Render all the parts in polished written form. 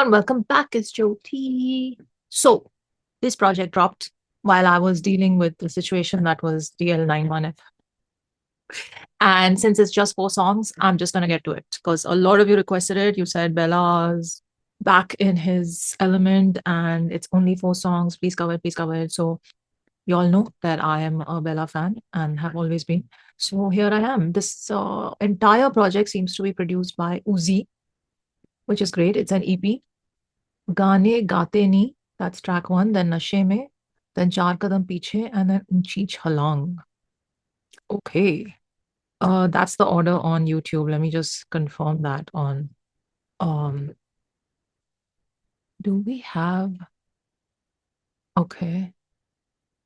everyone, welcome back. It's Jyoti. So, this project dropped while I was dealing with the situation that was DL91F. And since it's just 4 songs, I'm just going to get to it because a lot of you requested it. You said Bella's back in his element and it's only 4 songs. Please cover it, please cover it. So, you all know that I am a Bella fan and have always been. So, here I am. This entire project seems to be produced by Uzi, which is great. It's an EP. Gaane Gaate Ni, that's track 1, then Nashe Mein, then Char Kadam Piche, and then Unchi Chhalang. Okay. That's the order on YouTube. Let me just confirm that on do we have okay.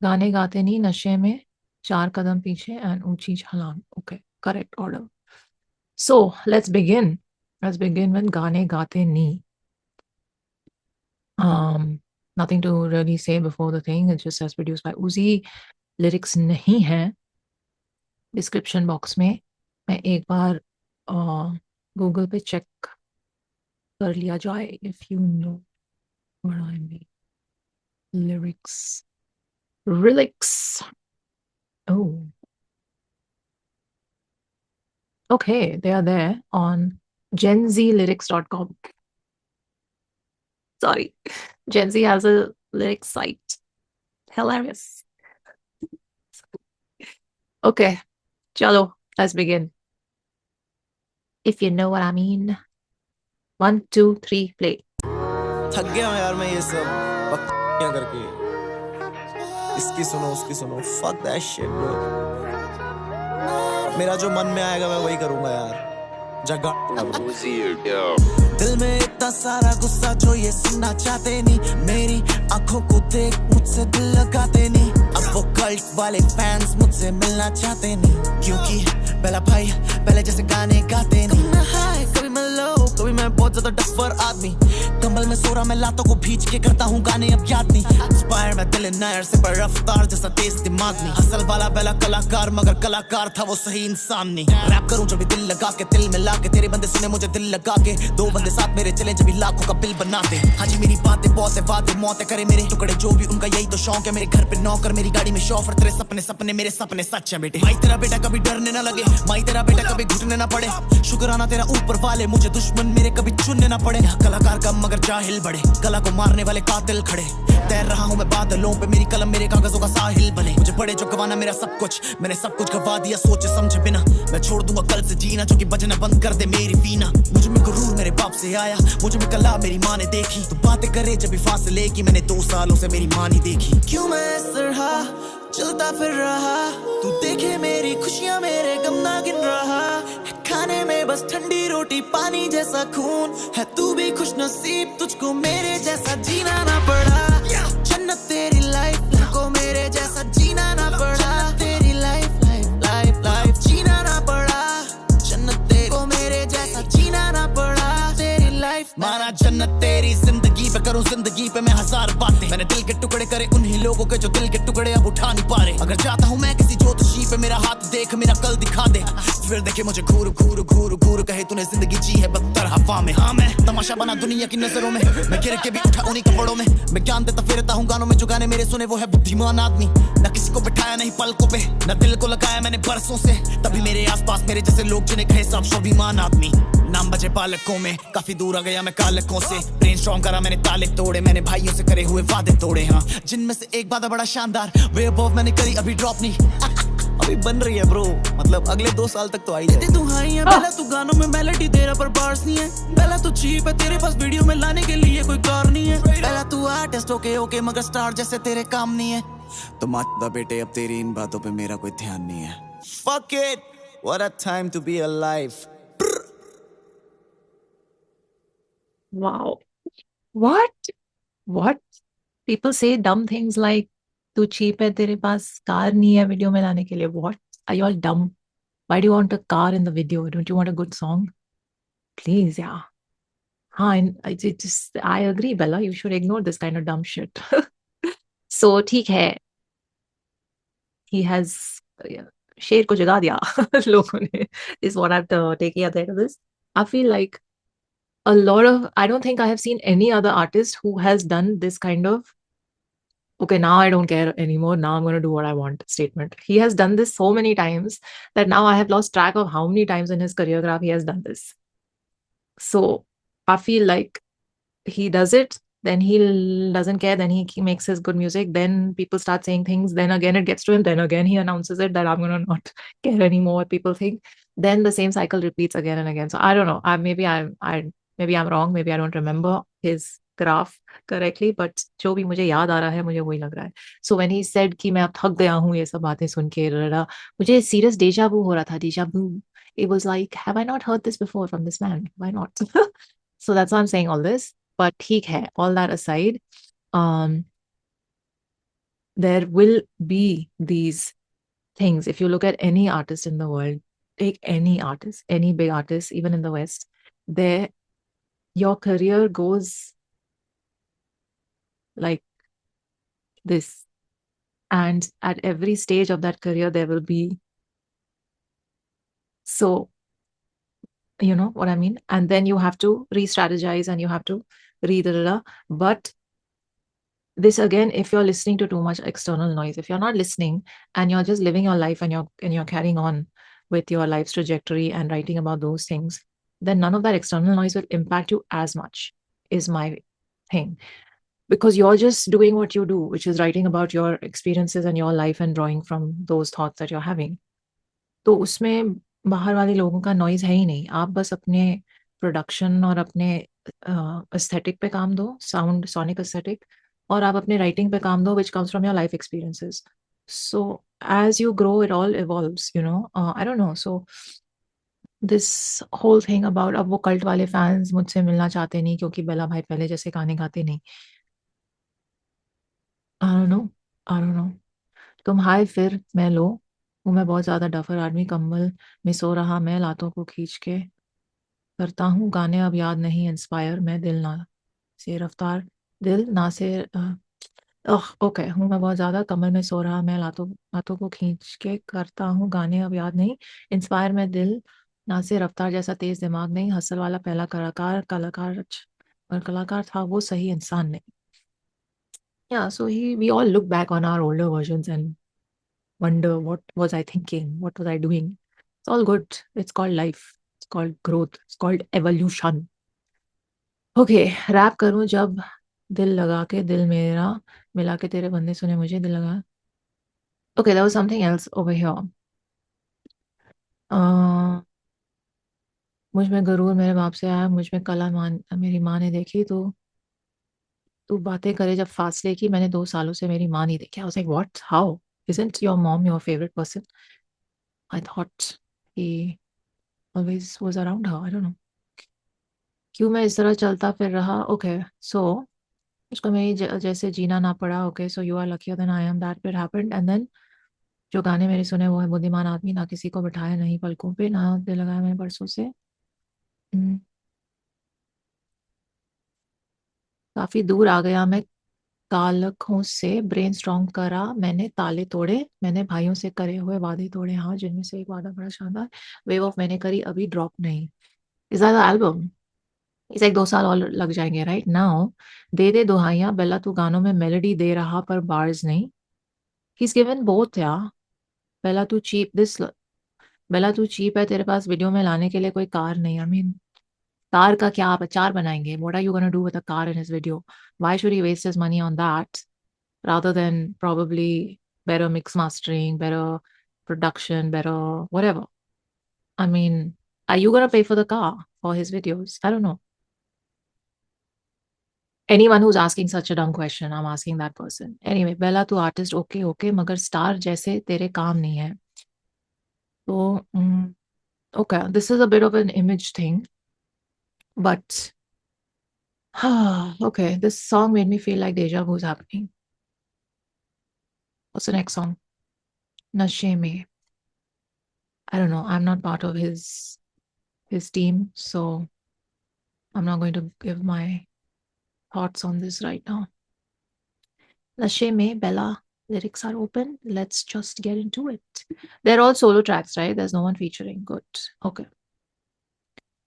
Gaane Gaate Ni, Nashe Mein, Char Kadam Piche, and Unchi Chhalang. Okay, correct order. So let's begin. Let's begin with Gaane Gaate Ni. Nothing to really say before the thing. It just says produced by Uzi. Lyrics नहीं है description box में. मैं एक बार Google पे check कर लिया जाए if you know what I mean. Lyrics. Oh. Okay, they are there on genzlyrics.com. Sorry, Gen Z has a lyrics site. Hilarious. Okay, chalo, let's begin. If you know what I mean. 1, 2, 3, play. थक गया हूं यार मैं ये सब बकवासियां करके. इसकी सुनो उसकी सुनो, fuck that shit bro. मेरा जो मन में आएगा मैं वही करूंगा यार. जगा दिल में इतना सारा गुस्सा जो ये सुनना चाहते नहीं. मेरी आंखों को देख मुझसे दिल लगाते नहीं. अब वो कल्ट वाले फैंस मुझसे मिलना चाहते नहीं. क्योंकि बेला भाई पहले जैसे गाने गाते नहीं. कभी मैं हाई कभी मैं लो, कभी मैं बहुत ज्यादा डफर आदमी. कंबल में सो रहा मैं लातों को भींच के करता हूँ गाने अब याद नहीं. इंस्पायर मैं दिल नायर से पर रफ्तार जैसा तेज दिमाग नहीं. असल वाला बेला कलाकार मगर कलाकार था वो सही इंसान नहीं. रैप करूं जब भी दिल लगा के दिल मिला के. तेरे बंदे सुने मुझे दिल लगा के. 2 बंदे साथ मेरे चले जब भी लाखों का बिल बनाते. हाजी मेरी बातें बहुत है वादे मौतें करे मेरे टुकड़े जो भी उनका यही तो शौक है. मेरे घर पे नौकर मेरी गाड़ी में शौफर. तेरे सपने मेरे सपने सच है बेटे. माई तेरा बेटा कभी डरने ना लगे. माई तेरा बेटा कभी घुटने ना पड़े. शुक्राना तेरा ऊपर वाले मुझे दुश्मन मेरे कभी चुनने ना पड़े. यहाँ कलाकार कम मगर जाहिल बड़े. कला को मारने वाले कातिल खड़े. तैर रहा हूँ मैं बादलों पे. मेरी कलम मेरे कागजों का साहिल बने. मुझे पड़े जो गवाना मेरा सब कुछ. मैंने सब कुछ गवा दिया सोचे समझे बिना. मैं छोड़ दूंगा कल से जीना जो कि बजना बंद कर दे मेरी वीणा. मुझे में गुरूर मेरे बाप से आया. मुझे में कला मेरी माँ ने देखी. तो बातें करे जब भी फासले की. मैंने 2 सालों से मेरी माँ नहीं देखी. क्यों मैं इस तरह चलता फिर रहा. तू देखे मेरी खुशियाँ मेरे गम ना गिन रहा. खाने में बस ठंडी रोटी पानी जैसा खून है. तू भी खुश नसीब तुझको मेरे जैसा जीना ना पड़ा. जन्नत तेरी लाइफ को मेरे जैसा जीना ना पड़ा. तेरी लाइफ जीना ना पड़ा. जन्नत तेरी को मेरे जैसा जीना ना पड़ा. तेरी लाइफ माना जन्नत तेरी जिंदगी पे करूं जिंदगी पे मैं 1000 बातें. मैंने दिल के टुकड़े करे उन्हीं लोगों के जो दिल के टुकड़े अब उठा नहीं पा रहे. अगर चाहता हूं मैं किसी ज्योतिषी पे मेरा हाथ देख मेरा कल दिखा दे. फिर देखे मुझे घूर घूर घूर घूर कहे तूने जिंदगी जी है बदतर हवा में. हाँ मैं तमाशा बना दुनिया की नजरों में. मैं गिर के भी उठा उन्हीं कपड़ों में. मैं ज्ञान देता फिरता हूँ गानों में जो गाने मेरे सुने वो है बुद्धिमान आदमी. न किसी को बिठाया नहीं पलकों पे. न दिल को लगाया मैंने बरसों से. तभी मेरे आसपास मेरे जैसे लोग जिन्हें कहे सब स्वाभिमान आदमी. नाम बजे पालकों में काफी दूर आ गया मैं कालकों से. ब्रेन स्ट्रॉन्ग करा मैंने ताले तोड़े. मैंने भाइयों से करे हुए वादे तोड़े. हाँ जिनमें से एक बात बड़ा शानदार वे अबव मैंने करी अभी ड्रॉप नहीं. अभी बन रही है ब्रो. मतलब अगले 2 साल तक तो आई है. तू हाई है पहला तू गानों में मेलोडी तेरा पर बार्स नहीं है. पहला तू चीप है तेरे पास वीडियो में लाने के लिए कोई कार नहीं है. पहला तू आर्टिस्ट ओके मगर स्टार जैसे तेरे काम नहीं है. तो माता बेटे अब तेरी इन बातों पे मेरा कोई ध्यान नहीं है. Fuck it, what a time to be alive. Wow. What? People say dumb things like तू cheap है तेरे पास कार नहीं है वीडियो में लाने के लिए. What? Are you all dumb? Why do you want a car in the video? Don't you want a good song? Please, yeah. I agree, Bella. You should ignore this kind of dumb shit. So, ठीक है. He has शेर को जगा दिया लोगों ने. Is what I've taken at the end of this. I feel like I don't think I have seen any other artist who has done this kind of, okay, now I don't care anymore. Now I'm going to do what I want statement. He has done this so many times that now I have lost track of how many times in his career graph he has done this. So I feel like he does it, then he doesn't care, then he makes his good music, then people start saying things, then again it gets to him, then again he announces it that I'm going to not care anymore what people think. Then the same cycle repeats again and again. So I don't know. Maybe I'm wrong. Maybe I don't remember his graph correctly, but जो भी मुझे याद आ रहा है मुझे वही लग रहा है. So when he said कि मैं अब थक गया हूँ ये सब बातें सुन के, मुझे serious deja vu हो रहा था. Deja vu. It was like, have I not heard this before from this man? Why not? So that's why I'm saying all this. But ठीक है, all that aside, there will be these things. If you look at any artist in the world, take any artist, any big artist, even in the West, your career goes like this. And at every stage of that career, there will be, so, you know what I mean? And then you have to re-strategize and you have to but this again, if you're listening to too much external noise, if you're not listening and you're just living your life and you're carrying on with your life's trajectory and writing about those things, then none of that external noise will impact you as much, is my thing. Because you're just doing what you do, which is writing about your experiences and your life and drawing from those thoughts that you're having. तो उसमें बाहर वाले लोगों का noise है ही नहीं. आप बस अपने प्रोडक्शन और अपने एस्थेटिक पे काम दो, साउंड, सोनिक एस्थेटिक, और आप अपने राइटिंग पे काम दो, which comes from your life experiences. So as you grow, it all evolves, you know. I don't know. So this whole thing about अब वो कल्ट वाले फैंस मुझसे मिलना चाहते नहीं क्योंकि बेला भाई पहले जैसे गाने गाते नहीं. I don't know. I don't know. तुम हाय फिर मैं लो हूँ, मैं बहुत ज्यादा डफर आदमी, कंबल में सो रहा मैं, लातों को खींच के करता हूँ गाने अब याद नहीं, इंस्पायर मैं दिल ना से रफ्तार, दिल ना से ओके हूँ मैं बहुत ज्यादा, कमर में सो रहा मैं, लातों लातों को खींच के करता हूँ गाने अब याद नहीं, इंस्पायर मैं दिल ना से रफ्तार, जैसा तेज दिमाग नहीं, हसल वाला पहला कलाकार कलाकार और कलाकार था वो सही इंसान नहीं. Yeah, so we all look back on our older versions and wonder what was I thinking? What was I doing? It's all good. It's called life. It's called growth. It's called evolution. Okay, rap करूं जब दिल लगा के, दिल मेरा मिला के तेरे बंदे सुने मुझे दिल लगा. Okay, there was something else over here. मुझ में गरूर मेरे बाप से आया, मुझ में कला मेरी माँ ने देखी, तो तू बातें करे जब फासले की, मैंने 2 सालों से मेरी माँ नहीं देखी. I was like, what? How? Isn't your mom your favorite person? I thought he always was around her. I don't know. क्यों मैं इस तरह चलता फिर रहा. ओके सो उसको मेरी जैसे जीना ना पड़ा. Okay so you are luckier than I am that it happened. And then जो गाने मेरे सुने वो है बुद्धिमान आदमी, ना किसी को बिठाया नहीं पलकों पे, ना दिल लगाया मैंने बरसों से. काफी दूर आ गया मैं कालखों से, ब्रेन स्ट्रॉन्ग करा मैंने, ताले तोड़े मैंने, भाइयों से करे हुए वादे तोड़े, हाँ जिनमें से एक वादा बड़ा शानदार, वेव ऑफ मैंने करी अभी ड्रॉप नहीं. Is that the album? इस एक 2 साल और लग जाएंगे राइट नाउ. दे दे दुहाइयां बेला तू गानों में मेलोडी दे रहा पर बार्स नहीं. ही इज गिवन बोथ या. बेला तू चीप दिस, बेला तू चीप है, तेरे पास वीडियो में लाने के लिए कोई कार नहीं. आई मीन कार का क्या आप अचार बनाएंगे? What are you gonna do with a car in his video? Why should he waste his money on that rather than probably better mix mastering, better production, better whatever? I mean, are you gonna pay for the car for his videos? I don't know. Anyone who's asking such a dumb question, I'm asking that person. Anyway, Bella, तू artist okay okay, मगर star जैसे तेरे काम नहीं है. So, okay, this is a bit of an image thing, but okay, this song made me feel like deja vu is happening. What's the next song? Nashe Mein. I don't know. I'm not part of his team, so I'm not going to give my thoughts on this right now. Nashe Mein, Bella, lyrics are open. Let's just get into it. They're all solo tracks, right? There's no one featuring. Good. Okay.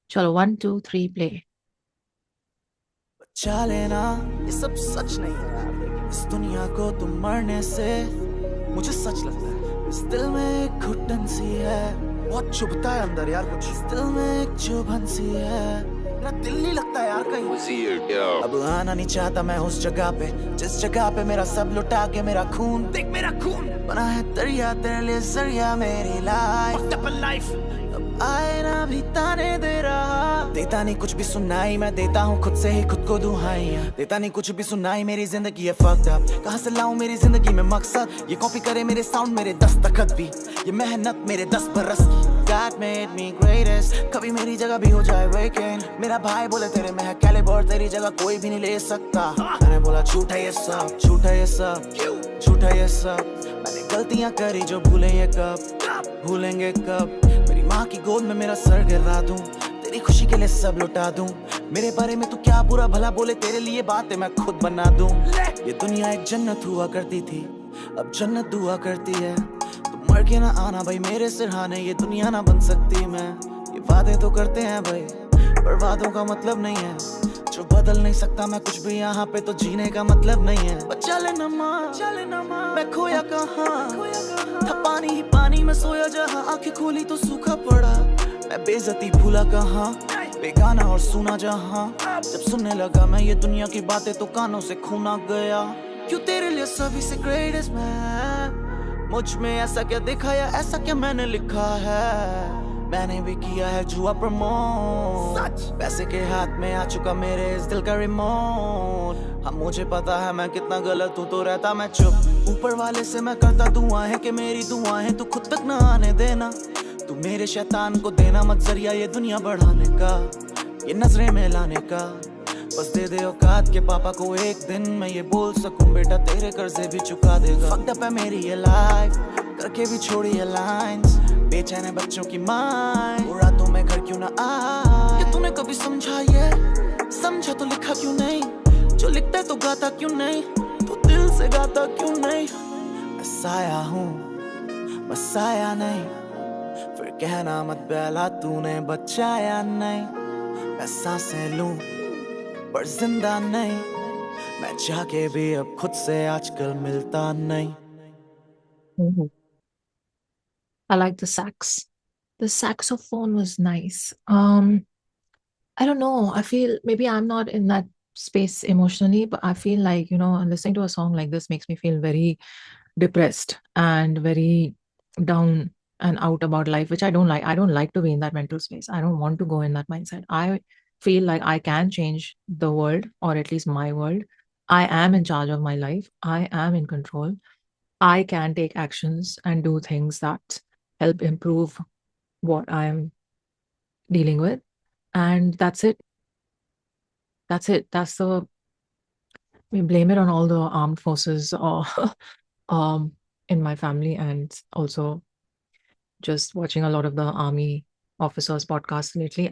Chalo, 1, 2, 3, play. बचा लेना ये सब सच नहीं है यार, लेकिन इस दुनिया को तुम मरने से मुझे सच लगता है। इस दिल में एक घुटन सी है, बहुत चुभता है अंदर यार कुछ। इस दिल में एक चुभन सी है, मेरा दिल नहीं लगता यार कहीं। अब आना नहीं चाहता मैं उस जगह पे जिस जगह पे मेरा सब लुटा के मेरा खून, देख मेरा खून बना है दरिया तेरे लिए जरिया मेरी लाइफ। अब आईना भी ताने दे रहा, देता नहीं कुछ भी सुनाई, मैं देता हूँ खुद से ही खुद को दुहाइयां। देता नहीं कुछ भी सुनाई, मेरी जिंदगी है fucked up। कहाँ से लाऊं मेरी जिंदगी में मकसद, ये कॉपी करे मेरे साउंड मेरे दस्तखत भी, ये मेहनत मेरे 10 बरस की। God made me greatest, कभी मेरी जगह भी हो जाए weekend। मेरा भाई बोले तेरे में है कैलिबर, तेरी जगह कोई भी नहीं ले सकता। मैंने बोला झूठ है ये सब, झूठ है ये सब, झूठ है ये सब। मैंने गलतियां करी जो भूले ये कब, भूलेंगे कब। मेरी माँ की गोद में मेरा सर गिरा दूं, तेरी खुशी के लिए सब लुटा दूं। मेरे बारे में तू क्या बुरा भला बोले, तेरे लिए बातें मैं खुद बना दूं। ये दुनिया एक जन्नत हुआ करती थी, अब जन्नत दुआ करती है। तुम मर के ना आना भाई मेरे सिरहाने, ये दुनिया ना बन सकती मैं। ये वादे तो करते हैं भाई, पर वादों का मतलब नहीं है जो बदल नहीं सकता मैं कुछ भी। यहाँ पे तो जीने का मतलब नहीं है। बचा लेना माँ, मैं खोया कहाँ था, पानी ही पानी में सोया जहाँ। आंखें खोली तो सूखा पड़ा, मैं बेइज्जती भूला कहाँ, बेगाना और सुना जहाँ। जब सुनने लगा मैं ये दुनिया की बातें तो कानों से खून आ गया। क्यों तेरे लिए सभी से ग्रेटेस्ट मैं, मुझ में ऐसा क्या दिखाया, ऐसा क्या मैंने लिखा है। मैंने भी किया है जुआ प्रमोट, पैसे के हाथ में आ चुका मेरे इस दिल का रिमोट। हाँ मुझे पता है मैं कितना गलत हूँ, तो रहता मैं चुप। ऊपर वाले से मैं करता दुआएं कि मेरी दुआएं तू खुद तक ना आने देना। तू मेरे शैतान को देना मत जरिया ये दुनिया बढ़ाने का, ये नजरें में लाने का। बस दे दे औकात के पापा को एक दिन मैं ये बोल सकूं, बेटा तेरे कर्जे भी चुका देगा। फक्ड अप है मेरी ये लाइफ, करके भी छोड़ी ये लाइंस। बेचैन है बच्चों की माइंड, वो रातों में घर क्यों ना आए। ये तूने कभी समझा, ये समझा तो लिखा क्यों नहीं, जो लिखता है तो गाता क्यों नहीं, तो दिल से गाता क्यों नहीं। मैं साया हूँ मसाया नहीं, फिर कहना मत बेला तूने बचाया नहीं। मैं सांसें लूं पर जिंदा नहीं, मैं जाके भी अब खुद से आजकल मिलता नहीं। Mhm. I like the sax. The saxophone was nice. I don't know. I feel maybe I'm not in that space emotionally, but I feel like, listening to a song like this makes me feel very depressed and very down and out about life, which I don't like. I don't like to be in that mental space. I don't want to go in that mindset. I feel like I can change the world, or at least my world. I am in charge of my life. I am in control. I can take actions and do things that help improve what I'm dealing with. And that's it. That's it. We blame it on all the armed forces or in my family, and also just watching a lot of the army officers podcasts lately.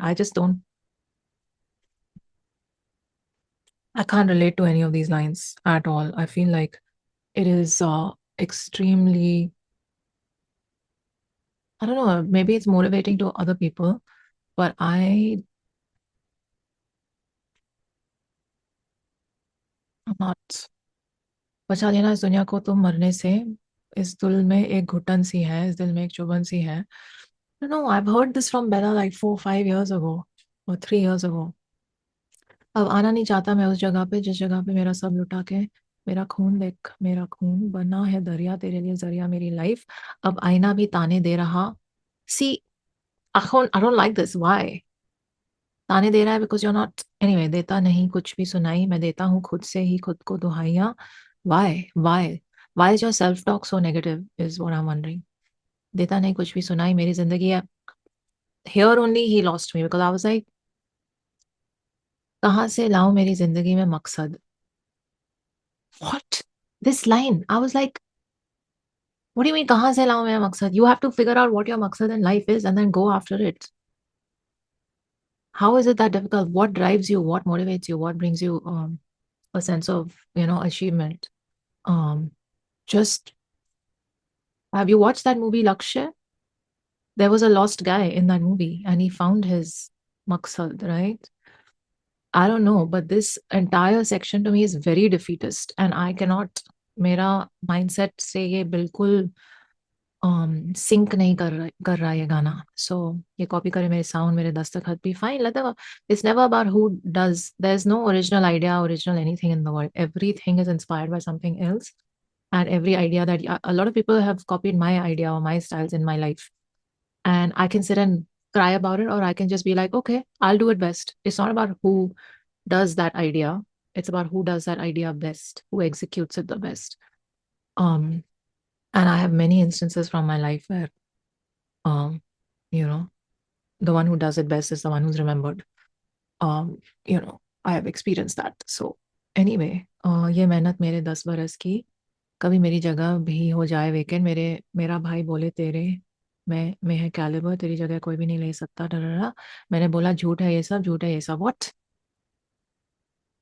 I can't relate to any of these lines at all. I feel like it is extremely, I don't know, maybe it's motivating to other people, but I'm not. बचा लेना इस दुनिया को तुम मरने से, इस दिल में एक घुटन सी है, इस दिल में एक चुभन सी है. No, I've heard this from Bella like 4 or 5 years ago or 3 years ago. अब आना नहीं चाहता मैं उस जगह पे जिस जगह पे मेरा सब लुटा के, मेरा खून देख, मेरा खून बना है दरिया तेरे लिए जरिया मेरी लाइफ. अब आईना भी ताने दे रहा. See, I don't like this. Why? ताने दे रहा है because you're not. Anyway, देता नहीं कुछ भी सुनाई, मैं देता हूँ खुद से ही खुद को दुहाइयाँ. Why? Why? Why is your self-talk so negative is what I'm wondering. देता नहीं कुछ भी सुनाई मेरी जिंदगी है. Here only he lost me because I was like, कहाँ से लाऊं मेरी जिंदगी में मकसद? What? This line. I was like, what do you mean कहाँ से लाऊं मैं मकसद? You have to figure out what your मकसद in life is and then go after it. How is it that difficult? What drives you? What motivates you? What brings you a sense of, achievement? Um, just have you watched that movie Lakshya? There was a lost guy in that movie and he found his maqsad, right? I don't know, but this entire section to me is very defeatist, and I cannot. मेरा mindset से ये बिल्कुल sink नहीं कर रहा ये गाना. So ये कॉपी करे मेरे साउंड, मेरे दस्तखत भी fine. Like it's never about who does. There's no original idea, original anything in the world. Everything is inspired by something else, and every idea that a lot of people have copied my idea or my styles in my life, and I can sit and cry about it, or I can just be like, okay, I'll do it best. It's not about who does that idea. It's about who does that idea best, who executes it the best. Um, and I have many instances from my life where, um, you know, the one who does it best is the one who's remembered. I have experienced that. So anyway, ये मेहनत मेरे 10 बरस की, कभी मेरी जगह भी हो जाए वेकेंट, मेरा भाई बोले तेरे मैं है कैलिबर, तेरी जगह कोई भी नहीं ले सकता, डरा. मैंने बोला झूठ है ये सब, झूठ है ये सब. What?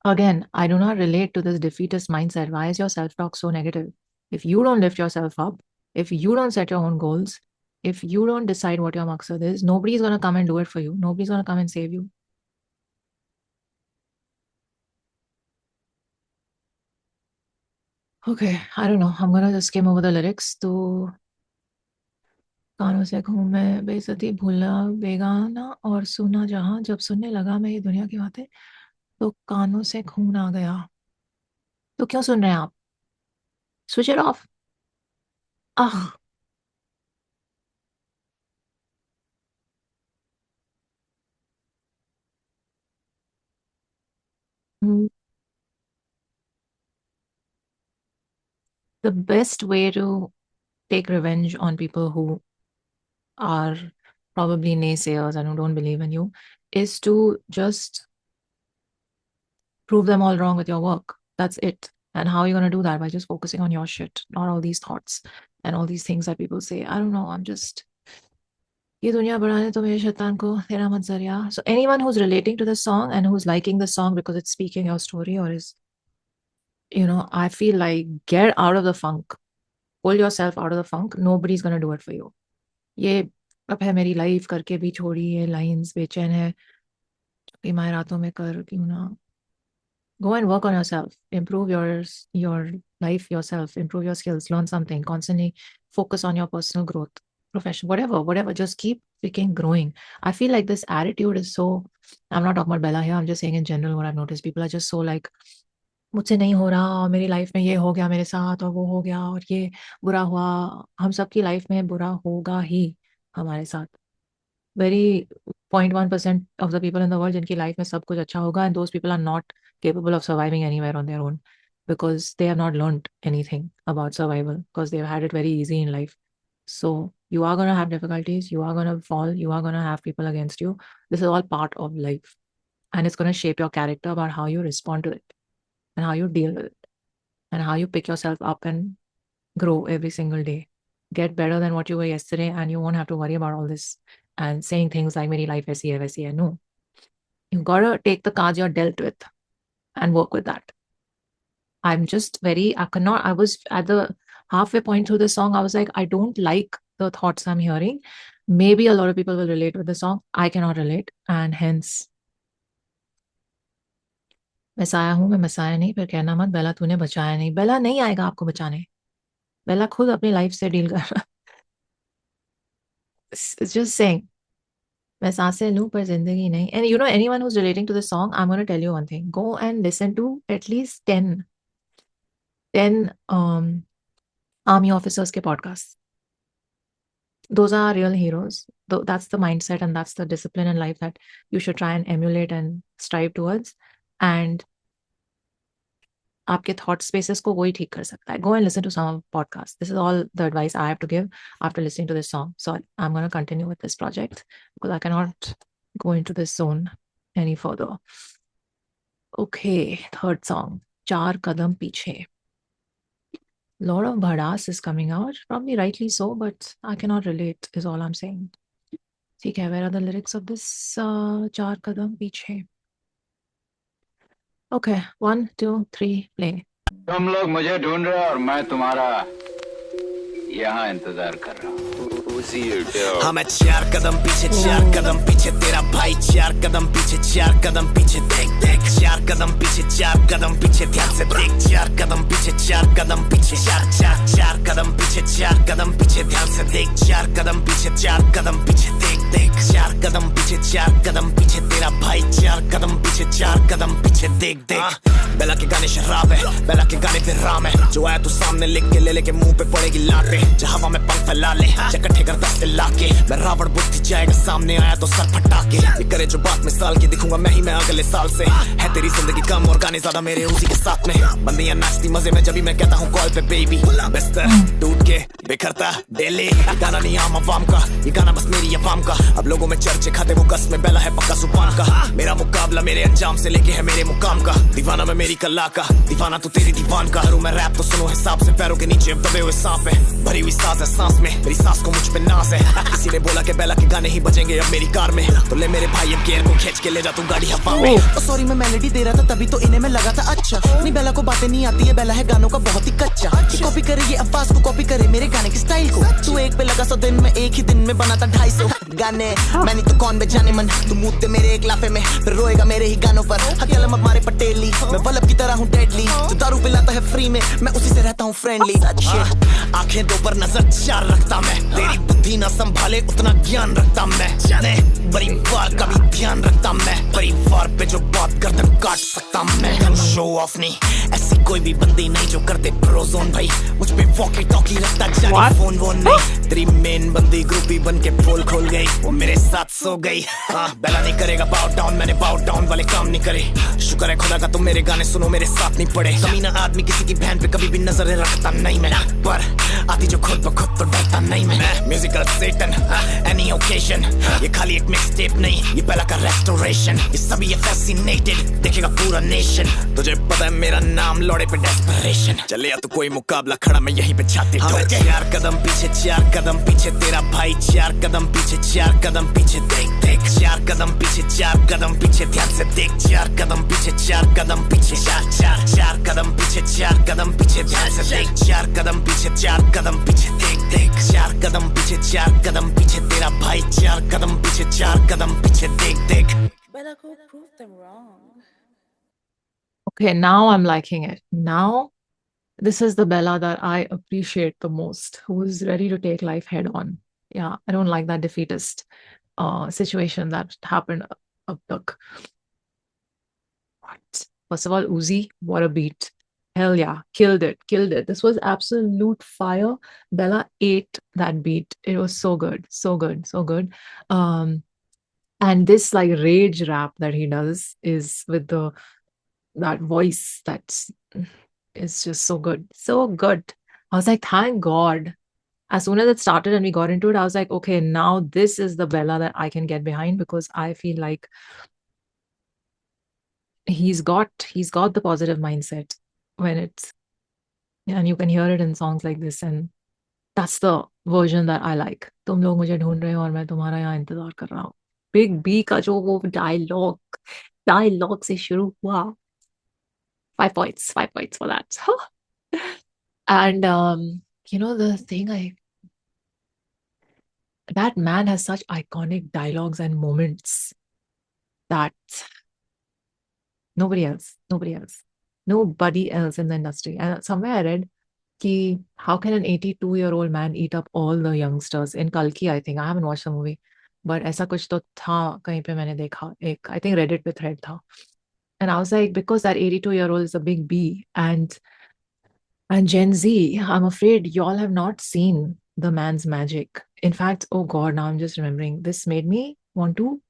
Again, I do not relate to this defeatist mindset. Why is your self-talk so negative? If you don't lift yourself up, if you don't set your own goals, if you don't decide what your maqsad is, nobody's going to come and do it for you. Nobody's going to come and save you. Okay, I don't know. I'm going to just skim over the lyrics. तो कानों से घूमे बेइज्जती भूला बेगाना और सुना जहां, जब सुनने लगा मैं ये दुनिया की बातें तो कानों से खून आ गया. तो क्यों सुन रहे हैं आप? Switch it off. Ah, mm, the best way to take revenge on people who are probably naysayers and who don't believe in you is to just prove them all wrong with your work. That's it. And how are you going to do that? By just focusing on your shit, not all these thoughts and all these things that people say. I don't know. I'm just ये दुनिया बढ़ाने तो मेरे शैतान को तेरा मत जरिया. So anyone who's relating to the song and who's liking the song because it's speaking your story or is, I feel like get out of the funk. Pull yourself out of the funk. Nobody's gonna do it for you. ये अब है मेरी life करके भी छोड़ी ये lines बेचैन है बीमार रातों में कर क्यों ना. Go and work on yourself. Improve your life yourself. Improve your skills. Learn something. Constantly focus on your personal growth, profession, whatever. Just keep freaking growing. I feel like this attitude is so. I'm not talking about Bella here. I'm just saying in general what I've noticed. People are just so like, मुझसे नहीं हो रहा, मेरी life में ये हो गया मेरे साथ और वो हो गया और ये बुरा हुआ. हम सबकी लाइफ में बुरा होगा ही हमारे साथ. Very 0.1% of the people in the world जिनकी लाइफ में सब कुछ अच्छा होगा, and those people are not capable of surviving anywhere on their own because they have not learned anything about survival because they've had it very easy in life. So you are going to have difficulties, you are going to fall, you are going to have people against you. This is all part of life, and it's going to shape your character about how you respond to it and how you deal with it and how you pick yourself up and grow every single day. Get better than what you were yesterday, and you won't have to worry about all this and saying things like "Meri life aisi hai, waisi hai." No, you gotta take the cards you're dealt with and work with that. I'm just very. I cannot. I was at the halfway point through the song. I was like, I don't like the thoughts I'm hearing. Maybe a lot of people will relate with the song. I cannot relate, and hence मसाया हूं मैं, Messiah नहीं. फिर कहना मत बेला तूने बचाया नहीं. बेला नहीं आएगा आपको बचाने. बेला खुद अपनी लाइफ से डील कर रहा. It's just saying. मैं सांसें लूं पर जिंदगी नहीं. And anyone who's relating to the song, I'm going to tell you one thing. Go and listen to at least 10 army officers के podcasts. Those are real heroes. That's the mindset and that's the discipline in life that you should try and emulate and strive towards. And आपके thought spaces को वही ठीक कर सकता है. Go and listen to some podcasts. This is all the advice I have to give after listening to this song. So I'm going to continue with this project because I cannot go into this zone any further. Okay, third song, चार कदम पीछे. Lot of bhadass is coming out, probably rightly so, but I cannot relate is all I'm saying. ठीक है, where are the lyrics of this चार कदम पीछे? Okay, 1, 2, 3, play. तुम लोग मुझे ढूंढ रहे हो और मैं तुम्हारा यहाँ इंतजार कर रहा हूँ. हाँ मैं 4 कदम पीछे 4 कदम पीछे तेरा भाई 4 कदम पीछे 4 कदम पीछे देख देख 4 कदम पीछे 4 कदम पीछे ध्यान से देख 4 कदम पीछे 4 कदम पीछे 4 कदम पीछे 4 कदम पीछे ध्यान से देख 4 कदम पीछे 4 कदम पीछे देख देख 4 कदम पीछे 4 कदम पीछे तेरा भाई 4 कदम पीछे 4 कदम पीछे देख देख बेला के गाने शराब है बेला के गाने फिर राम है जो आया तू सामने लिख के ले लेके मुंह पे पड़ेगी लाटे जहाँ हवा में पंख फैला ले इकट्ठे कर दस्ते लाके मैं रावण बुद्धि जाएगा सामने आया तो सर फटा के ये करे जो बात में साल की दिखूंगा मैं ही मैं अगले साल से है तेरी जिंदगी कम और गाने ज्यादा मेरे उसी के साथ में बंदियां नाचती मजे में जब भी मैं कहता हूँ कॉल पे बेबी बिस्तर टूट के बिखरता डेली ये गाना नहीं आम अवाम का ये गाना बस मेरी अवाम का अब लोगों में चर्चे खाते वो कस में बेला है पक्का सुबान का मेरा मुकाबला मेरे अंजाम से लेके है मेरे मुकाम का दीवाना मैं मेरी कला का दीवाना तू तेरी दीवान का करूँ मैं रैप तो सुनो हिसाब से पैरों के नीचे अब दबे हुए सांप है भरी हुई सांस है सांस में मेरी सांस को मुझ पे नाज है किसी ने बोला कि बेला के गाने ही बजेंगे अब मेरी कार में तो ले मेरे भाई अब गियर को खींच के ले जा तू गाड़ी हवा में सॉरी मैं मेलोडी दे रहा था तभी तो इन्हें में लगा था अच्छा नहीं बेला को बातें नहीं आती है बेला है गानों का बहुत ही कच्चा कॉपी करे ये आवाज को कॉपी करे मेरे गाने की स्टाइल को तू एक पे लगा 100 दिन में एक ही दिन में बनाता 250 गाने मैंने तो कौन बेजाने मन तू मुंह ते मेरे एक लाफे में फिर रोएगा मेरे ही गानों पर हकलम अब मारे पटेली मैं वल्लभ की तरह हूँ डेडली जो दारू पिलाता है फ्री में मैं उसी से रहता हूँ फ्रेंडली आंखें दो पर नजर 4 रखता मैं तेरी बुद्धि ना संभाले उतना ज्ञान रखता मैं जाने परिवार का भी ध्यान रखता मैं परिवार पे जो बात गर्दन काट सकता मैं शो ऑफ नहीं ऐसी कोई भी बंदी नहीं जो करते प्रोजोन भाई मुझ पे वॉकी टॉकी रखता जाने फोन वोन नहीं तेरी मेन बंदी ग्रुपी बन के पोल खोल गई वो मेरे साथ सो गई हाँ बेला नहीं करेगा बाउ डाउन मैंने बाउ डाउन वाले काम नहीं करे शुक्र है खुदा का तुम मेरे गाने सुनो मेरे साथ नहीं पड़े कमीना आदमी किसी की बहन पे कभी भी नजर रखता नहीं मैं पर आती जो खुद ब खुद तो डरता नहीं मैं म्यूजिकल सेटन एनी ओकेजन ये खाली एक मिक्स टेप नहीं ये पहला का रेस्टोरेशन ये सभी ये फैसिनेटेड देखेगा पूरा नेशन तुझे पता है मेरा नाम लौड़े पे डेस्परेशन चले या तो कोई मुकाबला खड़ा मैं यहीं पे छाती ठोक 4 कदम पीछे 4 कदम पीछे तेरा भाई 4 कदम पीछे 4 कदम पीछे देख देख 4 कदम पीछे 4 कदम पीछे ध्यान से देख 4 कदम पीछे 4 कदम पीछे 4 कदम पीछे 4 कदम पीछे ध्यान से देख 4 कदम पीछे 4 कदम पीछे देख देख 4 कदम पीछे 4 कदम पीछे तेरा भाई 4 कदम पीछे 4 कदम पीछे देख देख Bella, go prove them wrong. Okay, now I'm liking it. Now, this is the Bella that I appreciate the most, who is ready to take life head on. Yeah, I don't like that defeatist situation that happened up the. What? First of all, Uzi, what a beat. Hell yeah, killed it, killed it. This was absolute fire. Bella ate that beat. It was so good, so good, so good. And this like rage rap that he does is with that voice that's is just so good, so good. I was like, thank God. As soon as it started and we got into it, I was like, okay, now this is the Bella that I can get behind because I feel like he's got the positive mindset when it's, and you can hear it in songs like this, and that's the version that I like. तुम लोग मुझे ढूंढ रहे हो और मैं तुम्हारा यहाँ इंतजार कर रहा हूँ. Big B का जो वो डायलॉग से शुरू हुआ. 5 points for that. And you know the thing, that man has such iconic dialogues and moments that nobody else in the industry. And somewhere I read ki how can an 82-year-old man eat up all the youngsters in Kalki? I think I haven't watched the movie, but ऐसा कुछ तो था कहीं पे मैंने देखा एक I think Reddit पे thread था, and I was like, because that 82-year-old is a big B, and Gen Z, I'm afraid y'all have not seen the man's magic. In fact, oh God, now I'm just remembering, this made me want to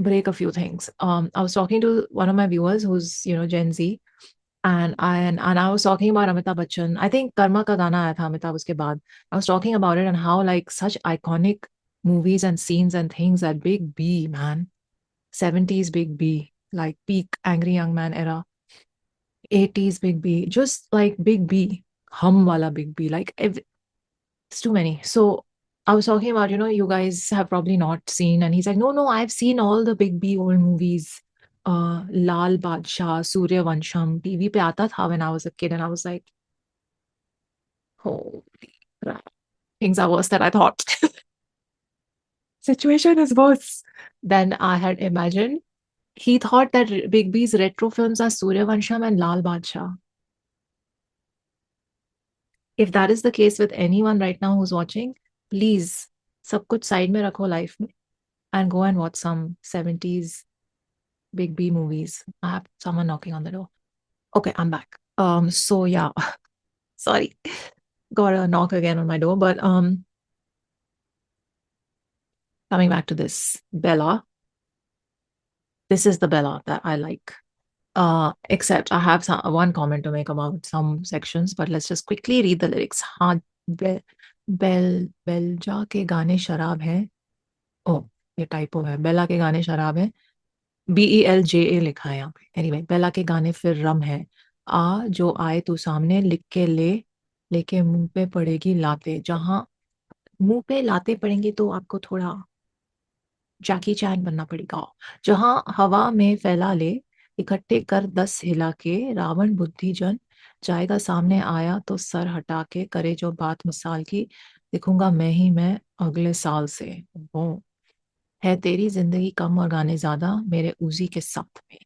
break a few things. I was talking to one of my viewers who's, Gen Z, and I was talking about Amitabh Bachchan. I think Karma ka gana aaya tha Amitabh uske baad. I was talking about it and how like such iconic movies and scenes and things, that Big B, man. 70s Big B, like peak Angry Young Man era. 80s Big B, just like Big B, hum wala Big B, like it's too many. So I was talking about, you guys have probably not seen, and he's like, no, I've seen all the Big B old movies. Lal Badshah, Surya Vansham, TV pe aata tha when I was a kid, and I was like, holy crap. things are worse than I thought. Situation is worse than I had imagined. He thought that Big B's retro films are Suryavansham and Lal Badshah. If that is the case with anyone right now who's watching, please, सब कुछ side में रखो life में and go and watch some 70s Big B movies. I have someone knocking on the door. Okay, I'm back. So yeah, sorry, got a knock again on my door, but coming back to this, Bella. This is the Bella that I like. Except I have one comment to make about some sections, but let's just quickly read the lyrics. हाँ, बेलजा के गाने शराब है. Oh, ये typo है. बेला के गाने शराब है. BELJA लिखा है यहाँ पे. Anyway, बेला के गाने फिर रम है. आ जो आए तू सामने लिख के लेके मुंह पे पड़ेगी लाते. जहां मुंह पे लाते पड़ेंगे तो आपको थोड़ा जैकी चैन बनना पड़ेगा. जहां हवा में फैला ले इकट्ठे कर 10 हिला के रावण बुद्धि जन जाएगा सामने आया तो सर हटा के करे जो बात मिसाल की दिखूंगा मैं अगले साल से. वो है तेरी जिंदगी कम और गाने ज्यादा मेरे उजी के साथ में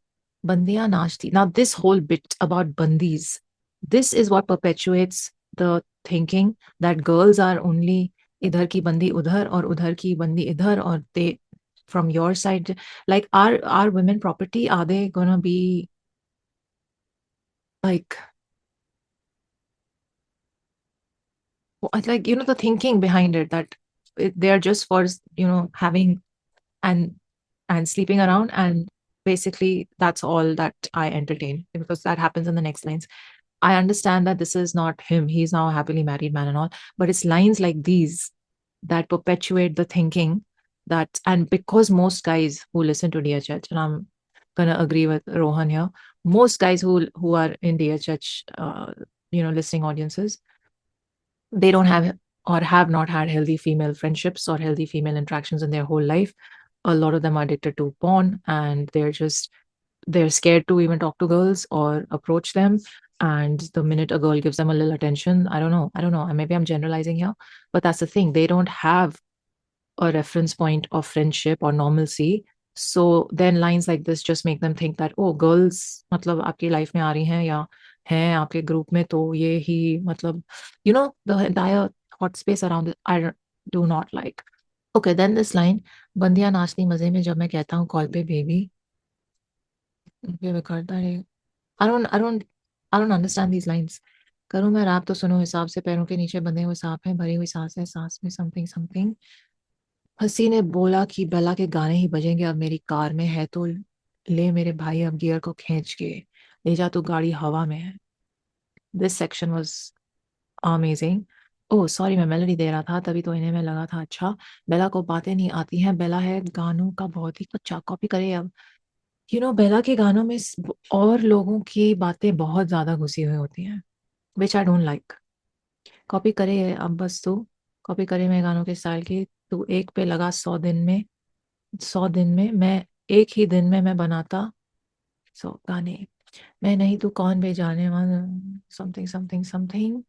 बंदियां नाचती. Now this whole bit about bandis, this is what perpetuates the thinking that girls are only इधर की बंदी उधर और उधर की बंदी इधर और they from your side, like are women property? Are they gonna be like the thinking behind it that they're just for having and sleeping around, and basically that's all that I entertain, because that happens in the next lines. I understand that this is not him, he's now a happily married man and all, but it's lines like these that perpetuate the thinking that, and because most guys who listen to DHH, and I'm gonna agree with Rohan here, most guys who are in DHH listening audiences, they don't have or have not had healthy female friendships or healthy female interactions in their whole life. A lot of them are addicted to porn, and they're scared to even talk to girls or approach them. And the minute a girl gives them a little attention, I don't know, maybe I'm generalizing here, but that's the thing, they don't have a reference point of friendship or normalcy. So then lines like this just make them think that, oh, girls मतलब आपकी life में आ रही हैं या हैं आपके group में, तो ये ही मतलब the entire hot space around it, I do not like. Okay, then this line, बंदियां नाचती मजे में जब मैं कहता हूँ कॉल पे बेबी. करता है. I don't understand these lines. करूँ मैं रैप तो सुनो हिसाब से, पैरों के नीचे बंधे हुए सांप हैं, भरी हुई सांस है, सांस में समथिंग समथिंग. हसी ने बोला कि बेला के गाने ही बजेंगे अब मेरी कार में है, तो ले मेरे भाई अब गियर को खींच के ले जा, तो गाड़ी हवा में है. This section was amazing. Oh sorry, मैं मेलोडी दे रहा था तभी तो इन्हें में लगा था. अच्छा, बेला को बातें नहीं आती हैं, बेला है गानों का बहुत ही कच्चा. कॉपी करे अब. बेला के गानों में और लोगों की बातें बहुत ज्यादा घुसी हुई होती हैं, विच आई डोंट लाइक. कॉपी करे अब बस तू, कॉपी करे मेरे गानों के स्टाइल की. तू एक पे लगा 100 दिन में मैं एक ही दिन में मैं बनाता 100 गाने. मैं नहीं तू कौन बेजाने वाला समथिंग समथिंग समथिंग.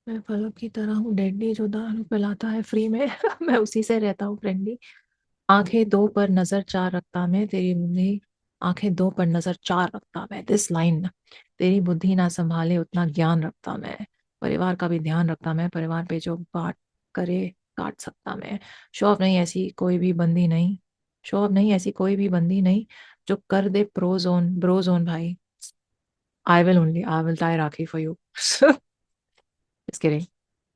मैं फलक की तरह हूँ डेडली जो दारू पिलाता है फ्री में. मैं उसी से रहता हूँ फ्रेंडली. आंखें दो पर नजर चार रखता मैं तेरी बुद्धि. आंखें दो पर नजर चार रखता मैं. दिस लाइन, तेरी बुद्धि ना संभाले उतना ज्ञान रखता मैं. परिवार का भी ध्यान रखता मैं, परिवार पे जो बात करे काट सकता मैं. शो ऑफ नहीं ऐसी कोई भी बंदी नहीं, शो ऑफ नहीं ऐसी कोई भी बंदी नहीं जो कर दे प्रोजोन ब्रोजोन भाई. I will tie rakhi for you. Just kidding.